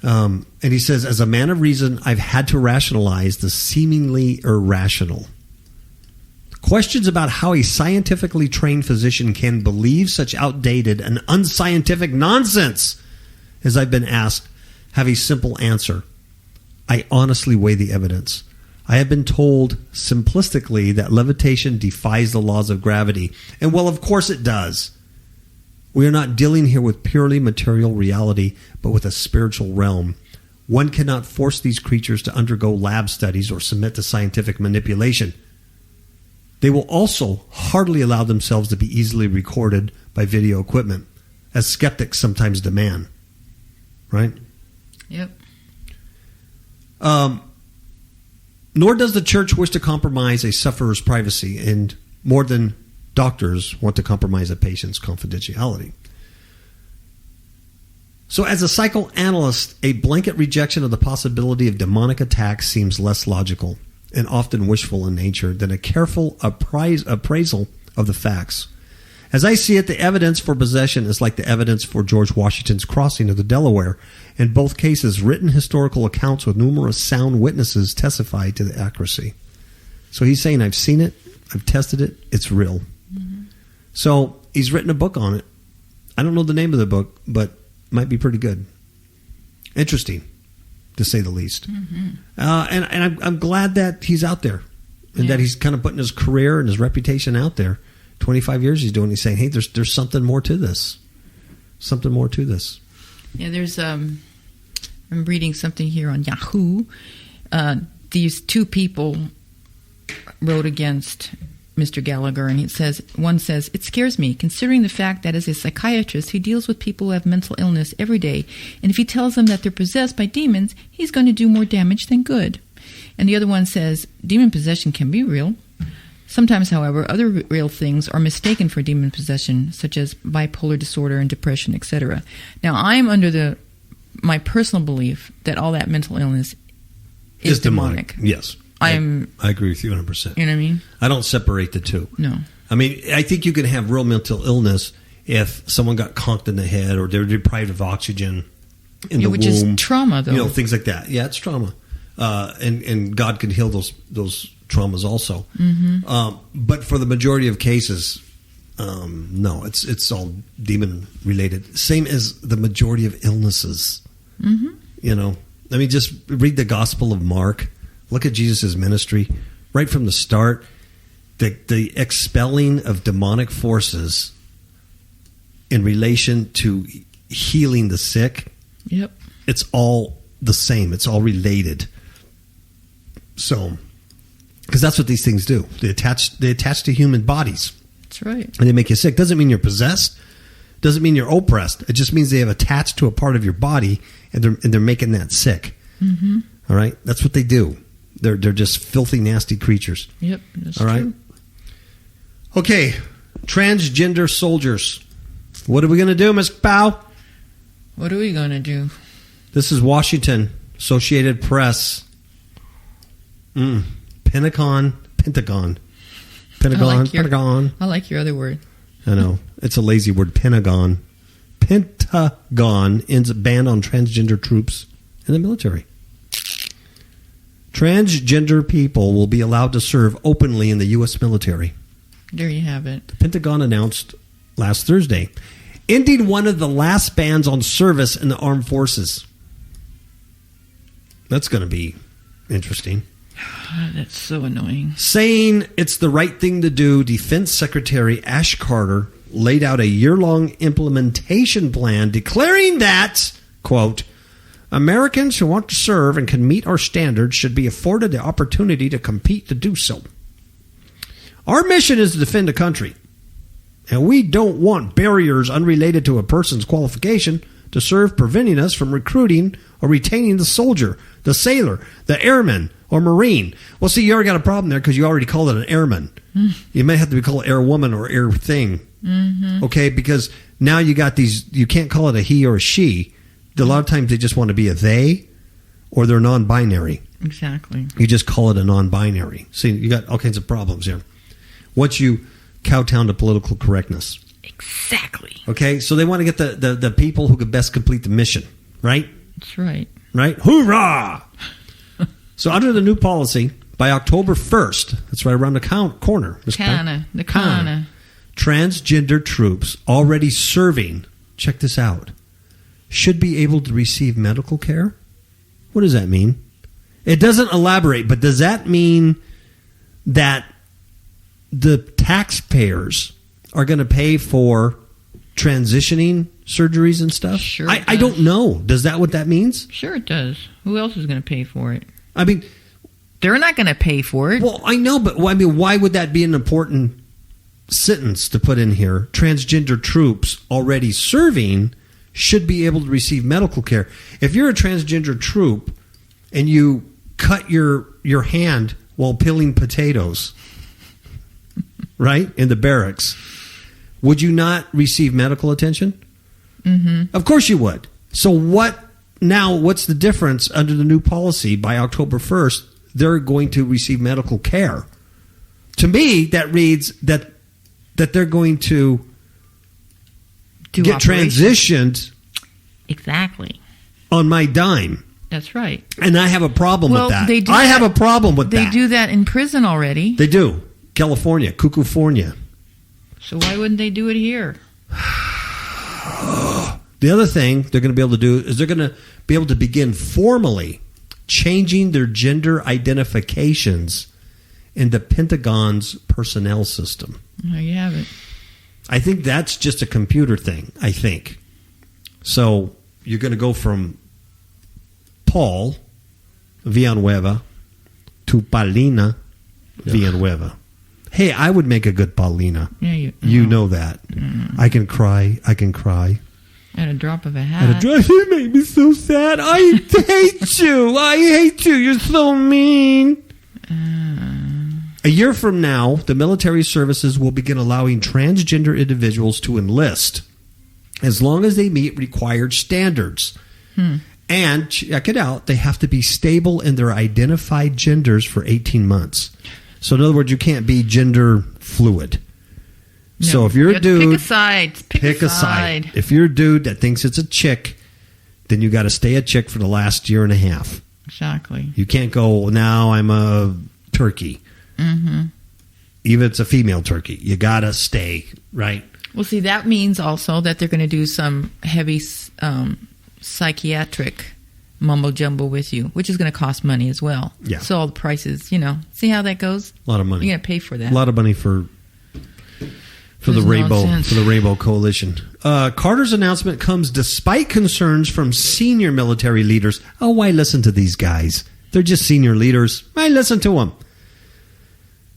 And he says, as a man of reason, I've had to rationalize the seemingly irrational. Questions about how a scientifically trained physician can believe such outdated and unscientific nonsense as I've been asked have a simple answer. I honestly weigh the evidence. I have been told simplistically that levitation defies the laws of gravity. And well, of course it does. We are not dealing here with purely material reality, but with a spiritual realm. One cannot force these creatures to undergo lab studies or submit to scientific manipulation. They will also hardly allow themselves to be easily recorded by video equipment, as skeptics sometimes demand. Right? Yep. Nor does the church wish to compromise a sufferer's privacy, and more than doctors want to compromise a patient's confidentiality. So as a psychoanalyst, a blanket rejection of the possibility of demonic attacks seems less logical and often wishful in nature than a careful appraisal of the facts. As I see it, the evidence for possession is like the evidence for George Washington's crossing of the Delaware. In both cases, written historical accounts with numerous sound witnesses testify to the accuracy. So he's saying, I've seen it, I've tested it, it's real. Mm-hmm. So he's written a book on it. I don't know the name of the book, but it might be pretty good. Interesting, to say the least. Mm-hmm. And I'm glad that he's out there and that he's kind of putting his career and his reputation out there. 25 years he's doing. He's saying, hey, there's something more to this. Something more to this. Yeah, there's I'm reading something here on Yahoo. These two people wrote against Mr. Gallagher, and one says, it scares me, considering the fact that as a psychiatrist, he deals with people who have mental illness every day, and if he tells them that they're possessed by demons, he's going to do more damage than good. And the other one says, demon possession can be real. Sometimes, however, other real things are mistaken for demon possession, such as bipolar disorder and depression, etc. Now, I'm under my personal belief that all that mental illness is demonic. Yes. I agree with you 100%. You know what I mean? I don't separate the two. No. I mean, I think you can have real mental illness if someone got conked in the head or they're deprived of oxygen in the womb. Which is trauma, though. You know, things like that. Yeah, it's trauma. And God can heal those traumas also. Mm-hmm. But for the majority of cases, no, it's all demon related. Same as the majority of illnesses. Mm-hmm. You know, I mean, just read the Gospel of Mark. Look at Jesus' ministry. Right from the start, the expelling of demonic forces in relation to healing the sick. Yep. It's all the same. It's all related. So, because that's what these things do. They attach to human bodies. That's right. And they make you sick. Doesn't mean you're possessed. Doesn't mean you're oppressed. It just means they have attached to a part of your body and they're making that sick. Mm-hmm. All right? That's what they do. They're just filthy, nasty creatures. Yep, that's all right? true. Okay, transgender soldiers. What are we going to do, Ms. KAPOW? What are we going to do? This is Washington, Associated Press. Pentagon. Pentagon. I like your other word. I know. It's a lazy word, Pentagon. Pentagon ends a ban on transgender troops in the military. Transgender people will be allowed to serve openly in the U.S. military. There you have it. The Pentagon announced last Thursday, ending one of the last bans on service in the armed forces. That's going to be interesting. That's so annoying. Saying it's the right thing to do, Defense Secretary Ash Carter laid out a year-long implementation plan declaring that, quote, Americans who want to serve and can meet our standards should be afforded the opportunity to compete to do so. Our mission is to defend the country, and we don't want barriers unrelated to a person's qualification to serve preventing us from recruiting or retaining the soldier, the sailor, the airman, or Marine. Well, see, you already got a problem there because you already called it an airman. You may have to be called airwoman or air thing. Mm-hmm. Okay, because now you got these, you can't call it a he or a she. A lot of times they just want to be a they or they're non-binary. Exactly. You just call it a non-binary. See, you got all kinds of problems here. Once you kowtow to political correctness. Exactly. Okay, so they want to get the people who could best complete the mission, right? That's right. Right? Hoorah! So under the new policy, by October 1st, that's right around the corner. Kana. Transgender troops already serving, check this out, should be able to receive medical care? What does that mean? It doesn't elaborate, but does that mean that the taxpayers are going to pay for transitioning surgeries and stuff? Sure. I don't know. Does that what that means? Sure it does. Who else is going to pay for it? I mean, they're not going to pay for it. Well, I know, but I mean, why would that be an important sentence to put in here? Transgender troops already serving should be able to receive medical care. If you're a transgender troop and you cut your hand while peeling potatoes, right, in the barracks, would you not receive medical attention? Mm-hmm. Of course you would. So what's the difference under the new policy? By October 1st, they're going to receive medical care. To me, that reads that they're going to get transitioned exactly on my dime. That's right. And I have a problem with that. I have a problem with that. They do that in prison already. They do. California, Cuckoofornia. So why wouldn't they do it here? The other thing they're going to be able to do is they're going to be able to begin formally changing their gender identifications in the Pentagon's personnel system. There you have it. I think that's just a computer thing, I think. So you're going to go from Paul Villanueva to Paulina Villanueva. Hey, I would make a good Paulina. Yeah, you know that. I can cry. At a drop of a hat. You make me so sad. I hate you. You're so mean. A year from now, the military services will begin allowing transgender individuals to enlist as long as they meet required standards. And check it out, they have to be stable in their identified genders for 18 months. So in other words, you can't be gender fluid. No, so if you're a dude, pick a side. Pick a side. If you're a dude that thinks it's a chick, then you got to stay a chick for the last year and a half. Exactly. You can't go, now I'm a turkey. Even if it's a female turkey. You got to stay, right? Well, see, that means also that they're going to do some heavy psychiatric mumbo-jumbo with you, which is going to cost money as well. Yeah. So all the prices, see how that goes? A lot of money. You're going to pay for that. A lot of money for the Rainbow Coalition. Carter's announcement comes despite concerns from senior military leaders. Oh, why listen to these guys? They're just senior leaders. Why listen to them?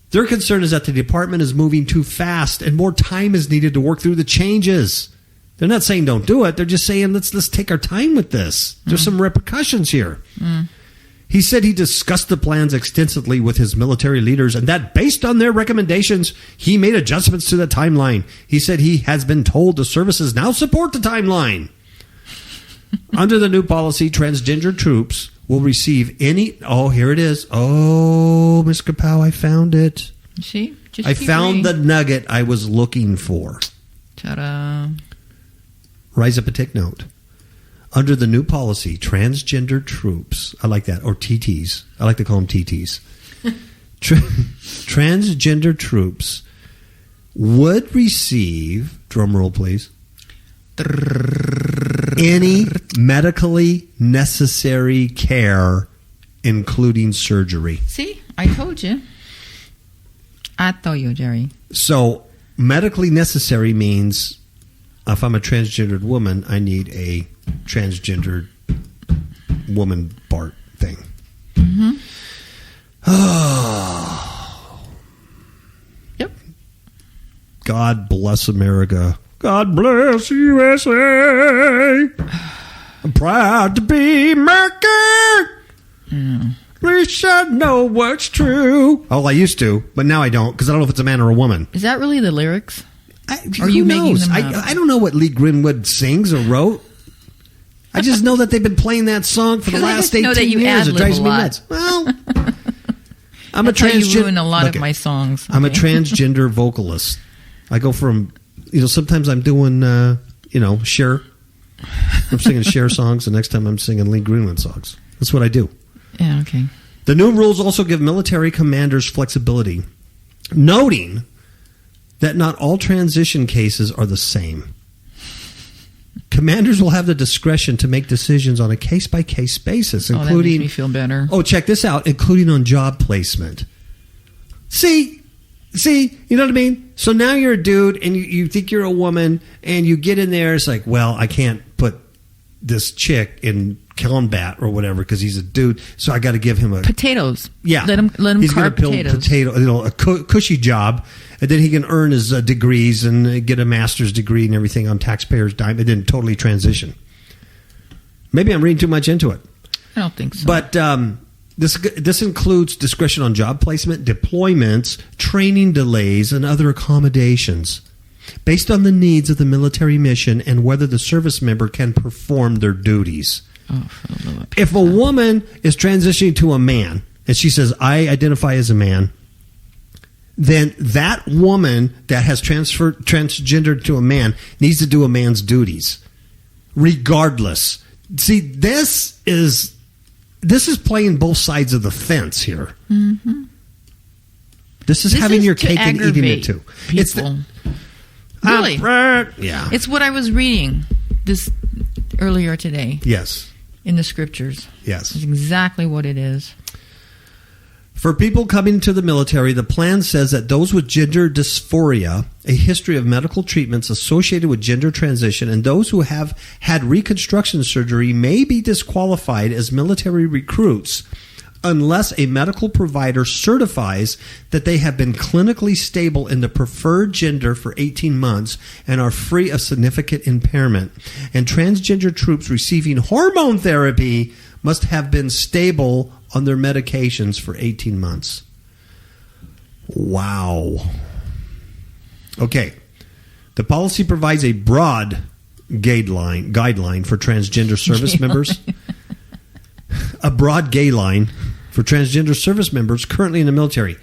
Their concern is that the department is moving too fast and more time is needed to work through the changes. They're not saying don't do it. They're just saying let's take our time with this. There's some repercussions here. He said he discussed the plans extensively with his military leaders and that based on their recommendations, he made adjustments to the timeline. He said he has been told the services now support the timeline. Under the new policy, transgender troops will receive any... Oh, here it is. Oh, Ms. KAPOW, I found it. See? I found the nugget I was looking for. Ta-da. Rise up and take note. Under the new policy, transgender troops, I like that, or TTs. I like to call them TTs. Transgender troops would receive, drum roll please, any medically necessary care, including surgery. See? I told you. I told you, Jerry. So, medically necessary means if I'm a transgendered woman, I need a transgendered woman part thing. Oh. Yep. God bless America. God bless USA. I'm proud to be American. We should know what's true. Oh, I used to, but now I don't because I don't know if it's a man or a woman. Is that really the lyrics? Are you making them up? I don't know what Lee Grinwood sings or wrote. I just know that they've been playing that song for the last 18 years. It drives me nuts. Well, I'm a transgender. You ruin a lot of my songs. Okay. I'm a transgender vocalist. I go from, sometimes I'm doing, Cher. I'm singing Cher songs. The next time I'm singing Lee Greenwood songs. That's what I do. Yeah, okay. The new rules also give military commanders flexibility, noting that not all transition cases are the same. Commanders will have the discretion to make decisions on a case-by-case basis, including... that makes me feel better. Oh, check this out, including on job placement. See, you know what I mean? So now you're a dude, and you think you're a woman, and you get in there, it's like, well, I can't put this chick in combat or whatever because he's a dude, so I got to give him a... Potatoes. Yeah. Let him he's carve potatoes. A cushy job, and then he can earn his degrees and get a master's degree and everything on taxpayers' dime, and then totally transition. Maybe I'm reading too much into it. I don't think so. But this includes discretion on job placement, deployments, training delays, and other accommodations based on the needs of the military mission and whether the service member can perform their duties. If a woman is transitioning to a man and she says, I identify as a man, then that woman that has transgendered to a man needs to do a man's duties, regardless. See, this is playing both sides of the fence here. Mm-hmm. This is having your cake and eating it too. It's really, yeah. It's what I was reading this earlier today. Yes. In the scriptures. Yes. It's exactly what it is. For people coming to the military, the plan says that those with gender dysphoria, a history of medical treatments associated with gender transition, and those who have had reconstruction surgery may be disqualified as military recruits unless a medical provider certifies that they have been clinically stable in the preferred gender for 18 months and are free of significant impairment. And transgender troops receiving hormone therapy must have been stable on their medications for 18 months. Wow. Okay. The policy provides a broad guideline for transgender service members. A broad guideline for transgender service members currently in the military.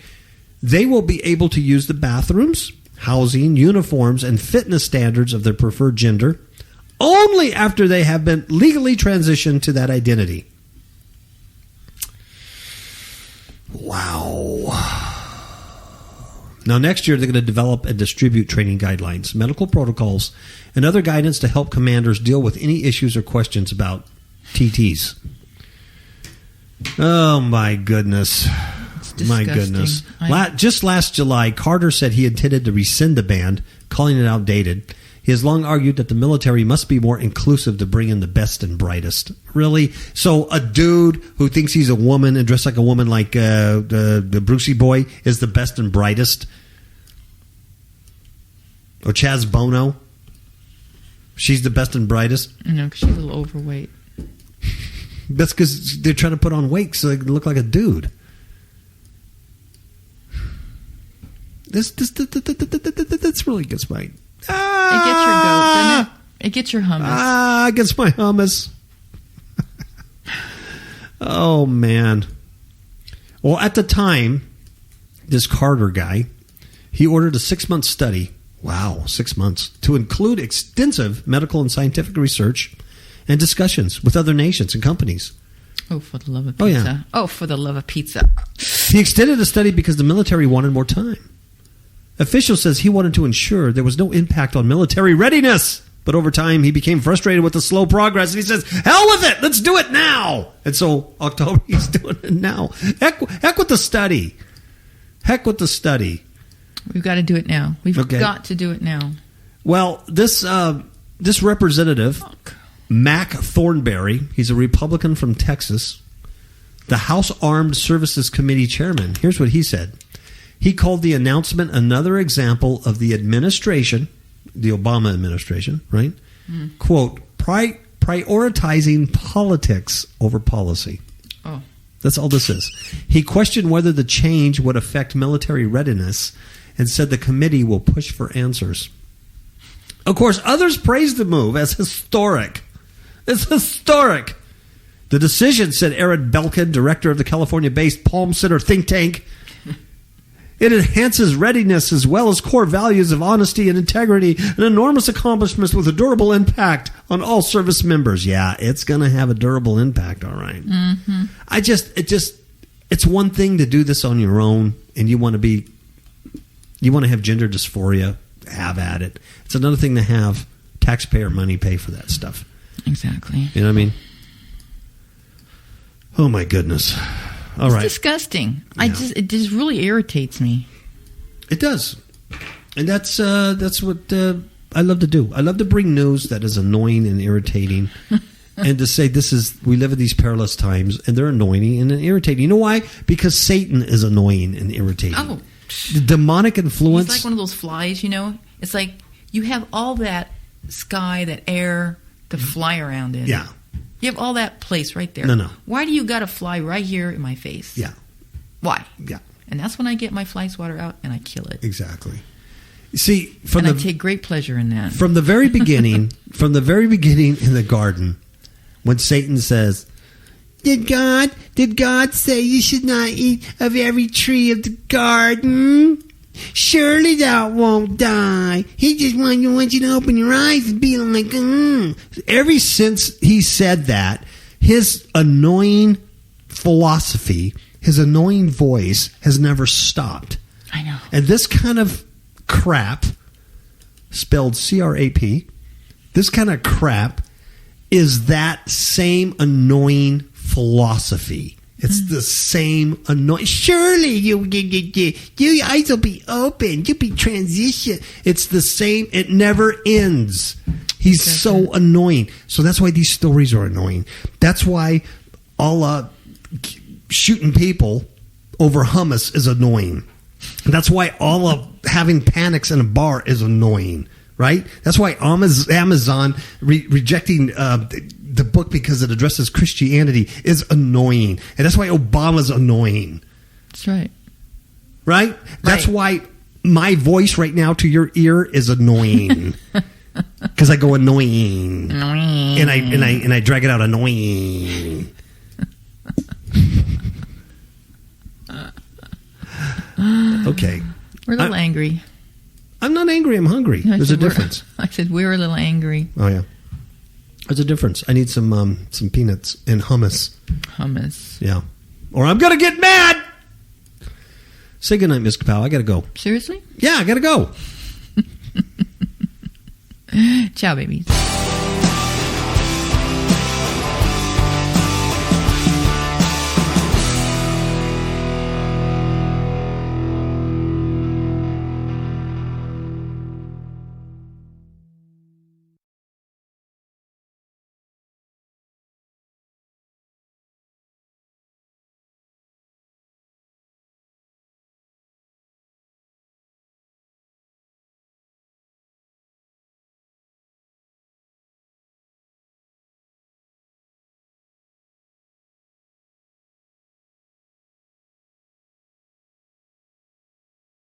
They will be able to use the bathrooms, housing, uniforms, and fitness standards of their preferred gender only after they have been legally transitioned to that identity. Wow. Now, next year, they're going to develop and distribute training guidelines, medical protocols, and other guidance to help commanders deal with any issues or questions about TTs. Oh, my goodness. My goodness. Just last July, Carter said he intended to rescind the ban, calling it outdated. He has long argued that the military must be more inclusive to bring in the best and brightest. Really? So a dude who thinks he's a woman and dressed like a woman like the Brucey boy is the best and brightest? Or Chaz Bono? She's the best and brightest? No, because she's a little overweight. That's because they're trying to put on weight so they can look like a dude. This really gets my... It gets your goat, doesn't it? It gets your hummus. It gets my hummus. Oh, man. Well, at the time, this Carter guy, he ordered a 6-month study. Wow, 6 months. To include extensive medical and scientific research and discussions with other nations and companies. Oh, for the love of pizza. Oh, yeah. Oh, for the love of pizza. He extended the study because the military wanted more time. Official says he wanted to ensure there was no impact on military readiness. But over time, he became frustrated with the slow progress. And he says, hell with it. Let's do it now. And so October, he's doing it now. Heck with the study. Heck with the study. We've got to do it now. We've got to do it now. Well, this representative, Mac Thornberry, he's a Republican from Texas, the House Armed Services Committee chairman. Here's what he said. He called the announcement another example of the administration, the Obama administration, right? Quote, prioritizing politics over policy. Oh. That's all this is. He questioned whether the change would affect military readiness and said the committee will push for answers. Of course, others praised the move as historic. It's historic. The decision, said Aaron Belkin, director of the California-based Palm Center think tank, it enhances readiness as well as core values of honesty and integrity, an enormous accomplishment with a durable impact on all service members. Yeah, it's going to have a durable impact, all right. Mm-hmm. It's one thing to do this on your own, and you want to have gender dysphoria, have at it. It's another thing to have taxpayer money pay for that stuff. Exactly. You know what I mean? Oh my goodness. All right. It's disgusting. Yeah. It just really irritates me. It does. And that's what I love to do. I love to bring news that is annoying and irritating and to say we live in these perilous times and they're annoying and irritating. You know why? Because Satan is annoying and irritating. Oh. The demonic influence. He's like one of those flies, you know? It's like you have all that sky, that air to fly around in. Yeah. You have all that place right there. No. Why do you got to fly right here in my face? Yeah. Why? Yeah. And that's when I get my fly swatter out and I kill it. Exactly. See, I take great pleasure in that. From the very beginning, in the garden, when Satan says, Did God say you should not eat of every tree of the garden? Surely thou won't die. He just wants you to open your eyes and be like, Ever since he said that, his annoying philosophy, his annoying voice has never stopped. I know. And this kind of crap, spelled C-R-A-P, this kind of crap is that same annoying philosophy. It's the same annoying. Surely your eyes will be open. You'll be transitioned. It's the same. It never ends. He's so annoying. So that's why these stories are annoying. That's why all shooting people over hummus is annoying. That's why all of having panics in a bar is annoying, right? That's why Amazon rejecting the book because it addresses Christianity is annoying. And that's why Obama's annoying. That's right. Right? That's why my voice right now to your ear is annoying. Because I go annoying. And I drag it out annoying. Okay. We're a little angry. I'm not angry. I'm hungry. There's a difference. I said we're a little angry. Oh, yeah. There's a difference. I need some peanuts and hummus. Hummus. Yeah. Or I'm going to get mad. Say goodnight, Miss KAPOW. I got to go. Seriously? Yeah, I got to go. Ciao, babies.